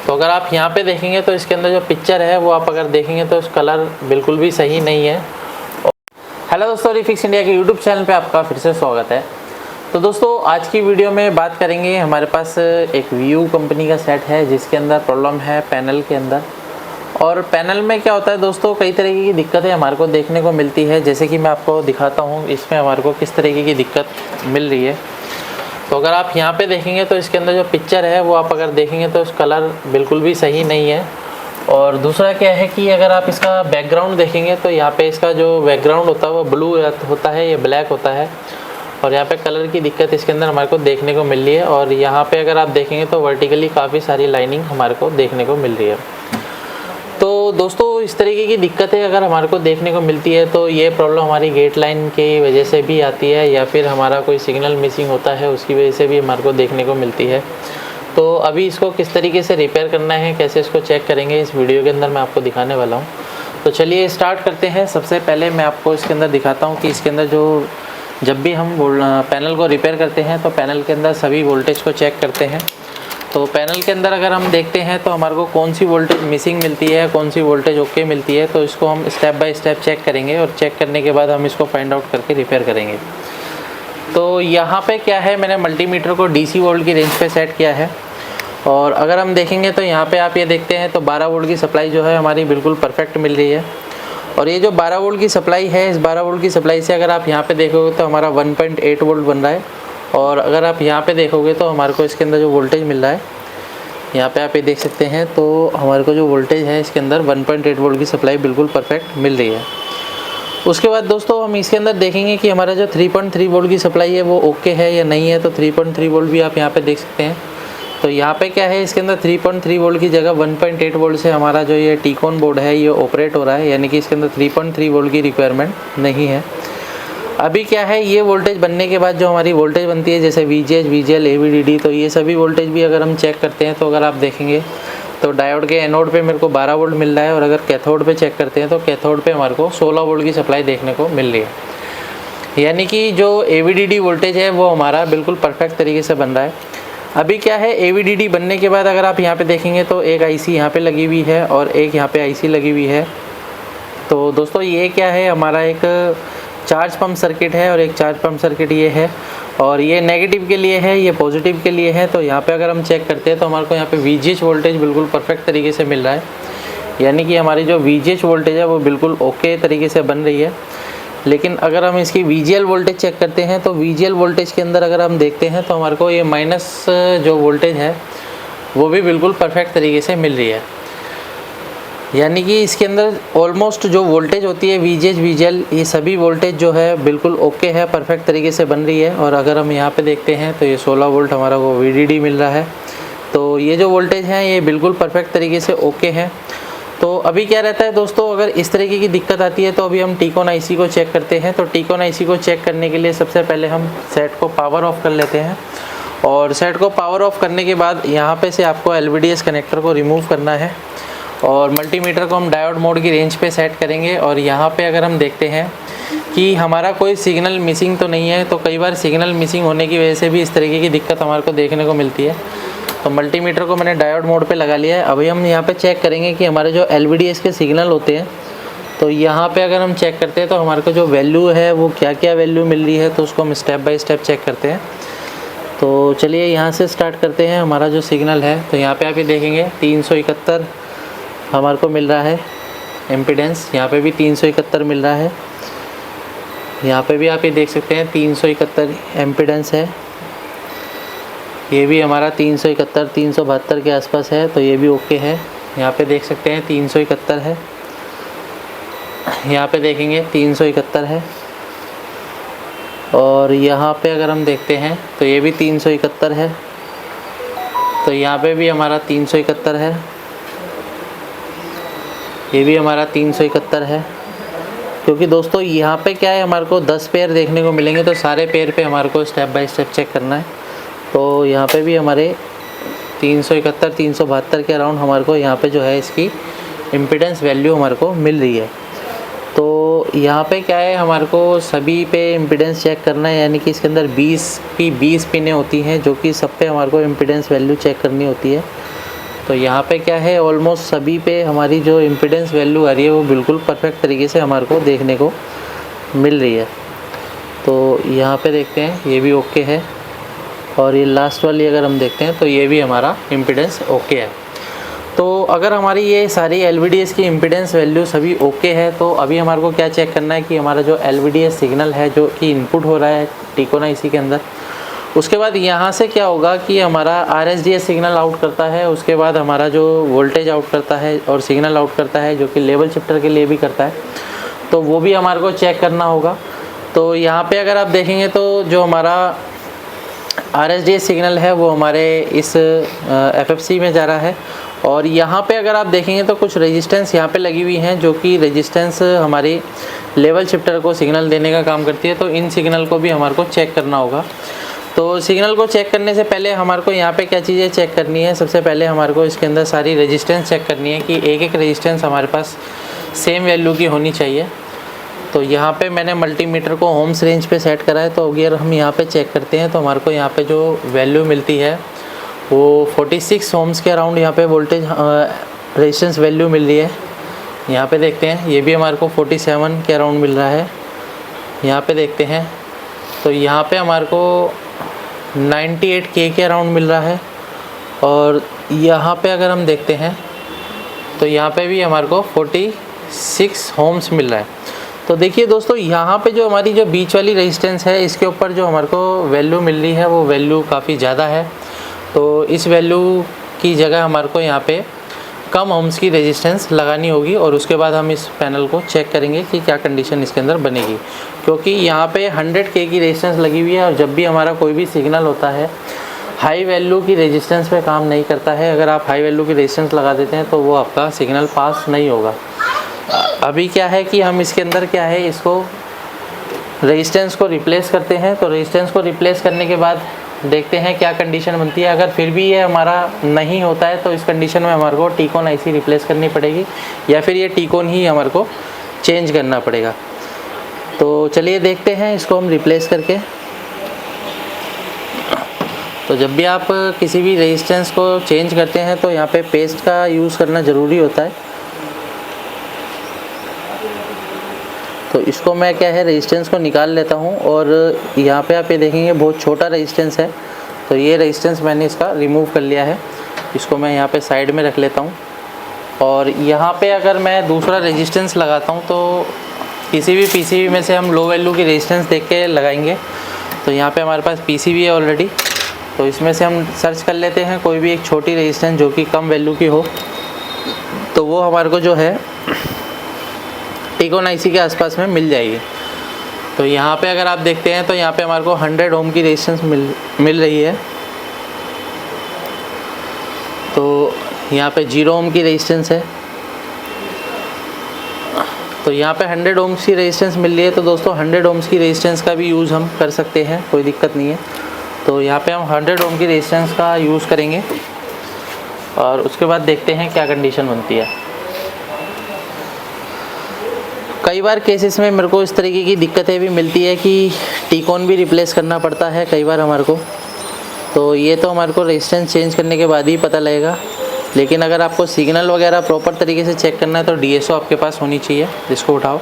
तो अगर आप यहाँ पे देखेंगे तो इसके अंदर जो पिक्चर है वो आप अगर देखेंगे तो कलर बिल्कुल भी सही नहीं है। हेलो दोस्तों, रिफिक्स इंडिया के यूट्यूब चैनल पे आपका फिर से स्वागत है। तो दोस्तों आज की वीडियो में बात करेंगे, हमारे पास एक व्यू कंपनी का सेट है जिसके अंदर प्रॉब्लम है पैनल के अंदर। और पैनल में क्या होता है दोस्तों, कई तरीके की दिक्कतें हमारे को देखने को मिलती है। जैसे कि मैं आपको दिखाता हूँ इसमें हमारे को किस तरीके की दिक्कत मिल रही है। तो अगर आप यहाँ पे देखेंगे तो इसके अंदर जो पिक्चर है वो आप अगर देखेंगे तो कलर बिल्कुल भी सही नहीं है। और दूसरा क्या है कि अगर आप इसका बैकग्राउंड देखेंगे तो यहाँ पे इसका जो बैकग्राउंड होता है वो ब्लू होता है, ये ब्लैक होता है। और यहाँ पे कलर की दिक्कत इसके अंदर हमारे को देखने को मिल रही है। और यहाँ पे अगर आप देखेंगे तो वर्टिकली काफ़ी सारी लाइनिंग हमारे को देखने को मिल रही है। तो दोस्तों इस तरीके की दिक्कतें अगर हमारे को देखने को मिलती है तो ये प्रॉब्लम हमारी गेट लाइन की वजह से भी आती है, या फिर हमारा कोई सिग्नल मिसिंग होता है उसकी वजह से भी हमारे को देखने को मिलती है। तो अभी इसको किस तरीके से रिपेयर करना है, कैसे इसको चेक करेंगे, इस वीडियो के अंदर मैं आपको दिखाने वाला हूँ। तो चलिए स्टार्ट करते हैं। सबसे पहले मैं आपको इसके अंदर दिखाता हूँ कि इसके अंदर जो जब भी हम पैनल को रिपेयर करते हैं तो पैनल के अंदर सभी वोल्टेज को चेक करते हैं। तो पैनल के अंदर अगर हम देखते हैं तो हमारे को कौन सी वोल्टेज मिसिंग मिलती है, कौन सी वोल्टेज ओके मिलती है, तो इसको हम स्टेप बाय स्टेप चेक करेंगे और चेक करने के बाद हम इसको फाइंड आउट करके रिपेयर करेंगे। तो यहाँ पे क्या है, मैंने मल्टीमीटर को DC वोल्ट की रेंज पे सेट किया है। और अगर हम देखेंगे तो यहाँ पे आप ये देखते हैं तो 12 वोल्ट की सप्लाई जो है हमारी बिल्कुल परफेक्ट मिल रही है। और ये जो 12 वोल्ट की सप्लाई है, इस 12 वोल्ट की सप्लाई से अगर आप यहाँ पे देखोगे तो हमारा 1.8 वोल्ट बन रहा है। और अगर आप यहाँ पे देखोगे तो हमारे को इसके अंदर जो वोल्टेज मिल रहा है, यहाँ पे आप ये देख सकते हैं, तो हमारे को जो वोल्टेज है इसके अंदर 1.8 वोल्ट की सप्लाई बिल्कुल परफेक्ट मिल रही है। उसके बाद दोस्तों हम इसके अंदर देखेंगे कि हमारा जो 3.3 वोल्ट की सप्लाई है वो ओके है या नहीं है। तो 3.3 वोल्ट भी आप यहाँ पे देख सकते हैं। तो यहाँ पे क्या है, इसके अंदर 3.3 वोल्ट की जगह 1.8 वोल्ट से हमारा जो ये टीकॉन बोर्ड है ये ऑपरेट हो रहा है, यानी कि इसके अंदर 3.3 वोल्ट की रिक्वायरमेंट नहीं है। अभी क्या है, ये वोल्टेज बनने के बाद जो हमारी वोल्टेज बनती है जैसे VGH, VGL, AVDD, तो ये सभी वोल्टेज भी अगर हम चेक करते हैं तो अगर आप देखेंगे तो डायोड के एनोड पे मेरे को 12 वोल्ट मिल रहा है। और अगर कैथोड पे चेक करते हैं तो कैथोड पे हमारे को 16 वोल्ट की सप्लाई देखने को मिल रही है, यानी कि जो AVDD वोल्टेज है वो हमारा बिल्कुल परफेक्ट तरीके से बन रहा है। अभी क्या है, AVDD बनने के बाद अगर आप यहाँ पे देखेंगे तो एक IC यहाँ पे लगी हुई है और एक यहाँ पे IC लगी हुई है। तो दोस्तों ये क्या है, हमारा एक चार्ज पंप सर्किट है और एक चार्ज पंप सर्किट ये है। और ये नेगेटिव के लिए है, ये पॉजिटिव के लिए है। तो यहाँ पे अगर हम चेक करते हैं तो हमारे को यहाँ पे VGH वोल्टेज बिल्कुल परफेक्ट तरीके से मिल रहा है, यानी कि हमारी जो VGH वोल्टेज है वो बिल्कुल ओके तरीके से बन रही है। लेकिन अगर हम इसकी VGL वोल्टेज चेक करते हैं तो VGL वोल्टेज के अंदर अगर हम देखते हैं तो हमारे को ये माइनस जो वोल्टेज है वो भी बिल्कुल परफेक्ट तरीके से मिल रही है, यानी कि इसके अंदर ऑलमोस्ट जो वोल्टेज होती है VGH, VGL, ये सभी वोल्टेज जो है बिल्कुल ओके है, परफेक्ट तरीके से बन रही है। और अगर हम यहाँ पे देखते हैं तो ये 16 वोल्ट हमारा को VDD मिल रहा है। तो ये जो वोल्टेज हैं ये बिल्कुल परफेक्ट तरीके से ओके हैं। तो अभी क्या रहता है दोस्तों, अगर इस तरीके की दिक्कत आती है तो अभी हम टीकॉन IC को चेक करते हैं। तो टीकॉन IC को चेक करने के लिए सबसे पहले हम सेट को पावर ऑफ कर लेते हैं। और सेट को पावर ऑफ करने के बाद यहाँ पे से आपको LVDS कनेक्टर को रिमूव करना है और मल्टीमीटर को हम डायोड मोड की रेंज पे सेट करेंगे। और यहाँ पे अगर हम देखते हैं कि हमारा कोई सिग्नल मिसिंग तो नहीं है, तो कई बार सिग्नल मिसिंग होने की वजह से भी इस तरीके की दिक्कत हमारे को देखने को मिलती है। तो मल्टीमीटर को मैंने डायोड मोड पे लगा लिया है। अभी हम यहाँ पे चेक करेंगे कि हमारे जो LVDS के सिग्नल होते हैं, तो यहाँ पे अगर हम चेक करते हैं तो हमारे को जो वैल्यू है वो क्या क्या वैल्यू मिल रही है, तो उसको हम स्टेप बाय स्टेप चेक करते हैं। तो चलिए यहाँ से स्टार्ट करते हैं। हमारा जो सिग्नल है तो यहाँ पर आप ये देखेंगे 371 हमारे को मिल रहा है इम्पीडेंस। यहाँ पे भी 371 मिल रहा है, यहाँ पे भी आप ये देख सकते हैं 371 इम्पीडेंस है। ये भी हमारा 371, 372 के आसपास है, तो ये भी ओके है। यहाँ पे देख सकते हैं 371 है, यहाँ पे देखेंगे 371 है। और यहाँ पे अगर हम देखते हैं तो ये भी 371 है, तो यहाँ पे भी हमारा 371 है, ये भी हमारा 371 है। क्योंकि दोस्तों यहाँ पे क्या है, हमारे को 10 पेयर देखने को मिलेंगे, तो सारे पेयर पे हमारे को स्टेप बाय स्टेप चेक करना है। तो यहाँ पे भी हमारे 371, 372 के अराउंड हमारे को यहाँ पे जो है इसकी इम्पीडेंस वैल्यू हमारे को मिल रही है। तो यहाँ पे क्या है, हमारे को सभी पे इम्पीडेंस चेक करना है, यानी कि इसके अंदर 20 पिनें होती हैं, जो कि सब पे हमारे को इम्पीडेंस वैल्यू चेक करनी होती है। तो यहाँ पे क्या है, ऑलमोस्ट सभी पे हमारी जो इम्पीडेंस वैल्यू आ रही है वो बिल्कुल परफेक्ट तरीके से हमारे को देखने को मिल रही है। तो यहाँ पे देखते हैं ये भी ओके है, और ये लास्ट वाली अगर हम देखते हैं तो ये भी हमारा इम्पीडेंस ओके है। तो अगर हमारी ये सारी LVDS की इम्पीडेंस वैल्यू सभी ओके है, तो अभी हमारे को क्या चेक करना है कि हमारा जो LVDS सिग्नल है जो कि इनपुट हो रहा है टिकोना IC के अंदर, उसके बाद यहाँ से क्या होगा कि हमारा RSDS सिग्नल आउट करता है, उसके बाद हमारा जो वोल्टेज आउट करता है और सिग्नल आउट करता है जो कि लेवल शिफ्टर के लिए भी करता है, तो वो भी हमारे को चेक करना होगा। तो यहाँ पे अगर आप देखेंगे तो जो हमारा RSDS सिग्नल है वो हमारे इस FFC में जा रहा है, और यहाँ पे अगर आप देखेंगे तो कुछ रेजिस्टेंस यहाँ पे लगी हुई हैं जो कि रेजिस्टेंस हमारी लेवल शिफ्टर को सिग्नल देने का काम करती है। तो इन सिग्नल को भी हमारे को चेक करना होगा। तो सिग्नल को चेक करने से पहले हमारे को यहाँ पे क्या चीज़ें चेक करनी है, सबसे पहले हमारे को इसके अंदर सारी रेजिस्टेंस चेक करनी है कि एक एक रेजिस्टेंस हमारे पास सेम वैल्यू की होनी चाहिए। तो यहाँ पे मैंने मल्टीमीटर को ओम्स रेंज पे सेट करा है, तो अगर हम यहाँ पे चेक करते हैं तो हमारे को यहाँ पे जो वैल्यू मिलती है वो 46 ओम्स के अराउंड यहाँ पे वोल्टेज रेजिस्टेंस वैल्यू मिल रही है। यहाँ पे देखते हैं ये भी हमारे को 47 के अराउंड मिल रहा है। यहाँ पे देखते हैं तो यहाँ पे हमारे को 98K के अराउंड मिल रहा है, और यहाँ पे अगर हम देखते हैं तो यहाँ पे भी हमारे को 46 ओम्स मिल रहा है। तो देखिए दोस्तों, यहाँ पे जो हमारी जो बीच वाली रेजिस्टेंस है इसके ऊपर जो हमारे को वैल्यू मिल रही है वो वैल्यू काफ़ी ज़्यादा है। तो इस वैल्यू की जगह हमारे को यहाँ पे कम ओम्स की रेजिस्टेंस लगानी होगी, और उसके बाद हम इस पैनल को चेक करेंगे कि क्या कंडीशन इसके अंदर बनेगी। क्योंकि यहाँ पे 100K की रेजिस्टेंस लगी हुई है, और जब भी हमारा कोई भी सिग्नल होता है हाई वैल्यू की रेजिस्टेंस पे काम नहीं करता है। अगर आप हाई वैल्यू की रेजिस्टेंस लगा देते हैं तो वो आपका सिग्नल पास नहीं होगा। अभी क्या है कि हम इसके अंदर क्या है, इसको रेजिस्टेंस को रिप्लेस करते हैं। तो रेजिस्टेंस को रिप्लेस करने के बाद देखते हैं क्या कंडीशन बनती है। अगर फिर भी ये हमारा नहीं होता है तो इस कंडीशन में हमारे को टीकोन IC रिप्लेस करनी पड़ेगी, या फिर ये टीकोन ही हमारे को चेंज करना पड़ेगा। तो चलिए देखते हैं इसको हम रिप्लेस करके। तो जब भी आप किसी भी रेजिस्टेंस को चेंज करते हैं तो यहाँ पे पेस्ट का यूज़ करना ज़रूरी होता है। तो इसको मैं क्या है रेजिस्टेंस को निकाल लेता हूँ, और यहाँ पे आप ये देखेंगे बहुत छोटा रेजिस्टेंस है। तो ये रेजिस्टेंस मैंने इसका रिमूव कर लिया है, इसको मैं यहाँ पे साइड में रख लेता हूँ। और यहाँ पे अगर मैं दूसरा रेजिस्टेंस लगाता हूँ तो किसी भी PCB में से हम लो वैल्यू की रेजिस्टेंस देख के लगाएंगे। तो यहाँ पे हमारे पास PCB है ऑलरेडी, तो इसमें से हम सर्च कर लेते हैं कोई भी एक छोटी रेजिस्टेंस जो कि कम वैल्यू की हो। तो वो हमारे को जो है टीकोन IC के आसपास में मिल जाएगी। तो यहाँ पे अगर आप देखते हैं तो यहाँ पे हमारे को 100 ओम की रेजिस्टेंस मिल रही है। तो यहाँ पे 0 ओम की रेजिस्टेंस है। तो यहाँ पे 100 ओम्स की रेजिस्टेंस मिल रही है। तो दोस्तों 100 ओम्स की रेजिस्टेंस का भी यूज़ हम कर सकते हैं, कोई दिक्कत नहीं है। तो यहाँ पे हम 100 ओम की रेजिस्टेंस का यूज़ करेंगे, और उसके बाद देखते हैं क्या कंडीशन बनती है। कई बार केसेस में मेरे को इस तरीके की दिक्कतें भी मिलती है कि टीकोन भी रिप्लेस करना पड़ता है कई बार हमारे को। तो ये तो हमारे को रेजिस्टेंस चेंज करने के बाद ही पता लगेगा। लेकिन अगर आपको सिग्नल वगैरह प्रॉपर तरीके से चेक करना है तो DSO आपके पास होनी चाहिए। इसको उठाओ।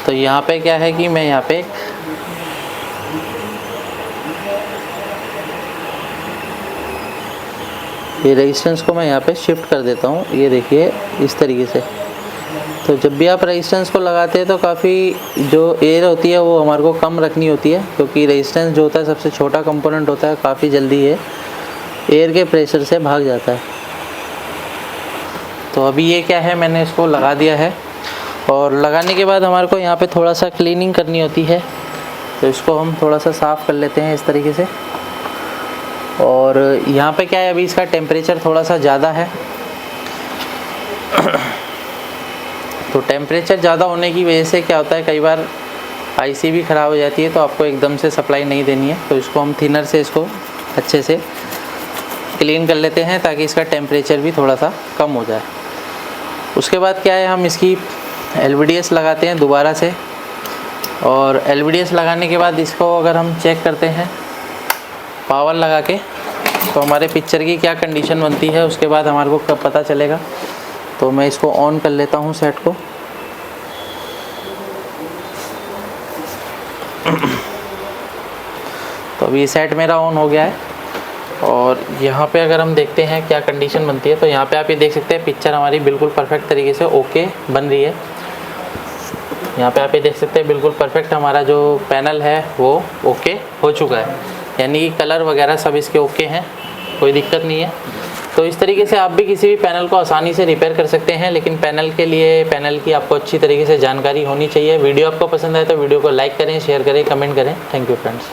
तो यहाँ पे क्या है कि मैं यहाँ पे ये रेजिस्टेंस को मैं यहाँ पे शिफ्ट कर देता हूँ। ये देखिए इस तरीके से। तो जब भी आप रेजिस्टेंस को लगाते हैं तो काफ़ी जो एयर होती है वो हमारे को कम रखनी होती है, क्योंकि रेजिस्टेंस जो होता है सबसे छोटा कंपोनेंट होता है, काफ़ी जल्दी ये एयर के प्रेशर से भाग जाता है। तो अभी ये क्या है, मैंने इसको लगा दिया है, और लगाने के बाद हमारे को यहाँ पे थोड़ा सा क्लीनिंग करनी होती है। तो इसको हम थोड़ा सा साफ़ कर लेते हैं इस तरीके से। और यहाँ पे क्या है, अभी इसका टेम्परेचर थोड़ा सा ज़्यादा है। तो टेम्परेचर ज़्यादा होने की वजह से क्या होता है, कई बार IC भी ख़राब हो जाती है, तो आपको एकदम से सप्लाई नहीं देनी है। तो इसको हम थिनर से इसको अच्छे से क्लीन कर लेते हैं ताकि इसका टेम्परेचर भी थोड़ा सा कम हो जाए। उसके बाद क्या है, हम इसकी LVDS लगाते हैं दोबारा से। और LVDS लगाने के बाद इसको अगर हम चेक करते हैं पावर लगा के, तो हमारे पिक्चर की क्या कंडीशन बनती है उसके बाद हमारे को कब पता चलेगा। तो मैं इसको ऑन कर लेता हूँ सेट को। तो अभी सेट मेरा ऑन हो गया है और यहाँ पे अगर हम देखते हैं क्या कंडीशन बनती है, तो यहाँ पे आप ये देख सकते हैं पिक्चर हमारी बिल्कुल परफेक्ट तरीके से ओके बन रही है। यहाँ पे आप ये देख सकते हैं बिल्कुल परफेक्ट हमारा जो पैनल है वो ओके हो चुका है, यानी कि कलर वगैरह सब इसके ओके हैं, कोई दिक्कत नहीं है। तो इस तरीके से आप भी किसी भी पैनल को आसानी से रिपेयर कर सकते हैं, लेकिन पैनल के लिए पैनल की आपको अच्छी तरीके से जानकारी होनी चाहिए। वीडियो आपको पसंद आए तो वीडियो को लाइक करें, शेयर करें, कमेंट करें। Thank you friends.